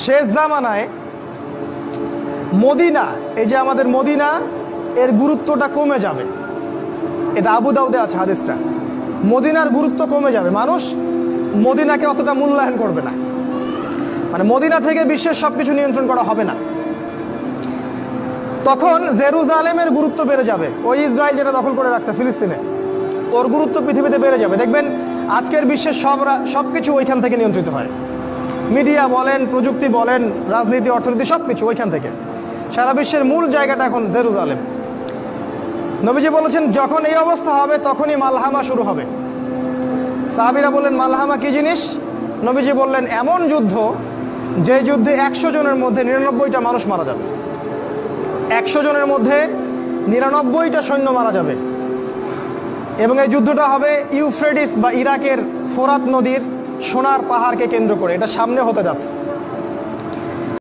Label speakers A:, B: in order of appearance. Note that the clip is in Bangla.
A: শেষ জামানায় মদিনা, এই যে আমাদের মদিনা, এর গুরুত্বটা কমে যাবে। এটা আবু দাউদে আছে হাদিসটা। মদিনার গুরুত্ব কমে যাবে, মানুষ মদিনাকে অতটা মূল্যায়ন করবে না। মানে মদিনা থেকে বিশ্বের সবকিছু নিয়ন্ত্রণ করা হবে না। তখন জেরুজালেমের গুরুত্ব বেড়ে যাবে। ওই ইসরায়েল যেটা দখল করে রাখছে ফিলিস্তিনে, ওর গুরুত্ব পৃথিবীতে বেড়ে যাবে। দেখবেন আজকের বিশ্বের সবকিছু ওইখান থেকে নিয়ন্ত্রিত হয়। মিডিয়া বলেন, প্রযুক্তি বলেন, রাজনীতি, অর্থনীতি, সবকিছু ওইখান থেকে। সারা বিশ্বের মূল জায়গাটা এখন জেরুজালেম। নবীজি বলেছেন যখন এই অবস্থা হবে তখনই মালহামা শুরু হবে। সাহাবীরা বললেন মালহামা কি জিনিস? নবীজি বললেন এমন যুদ্ধ যে যুদ্ধে 100 জনের মধ্যে 99টা মানুষ মারা যাবে। 100 জনের মধ্যে 99টা সৈন্য মারা যাবে। এবং এই যুদ্ধটা হবে ইউফ্রেটিস বা ইরাকের ফোরাত নদীর সোনার পাহাড়কে কেন্দ্র করে। এটা সামনে হতে যাচ্ছে।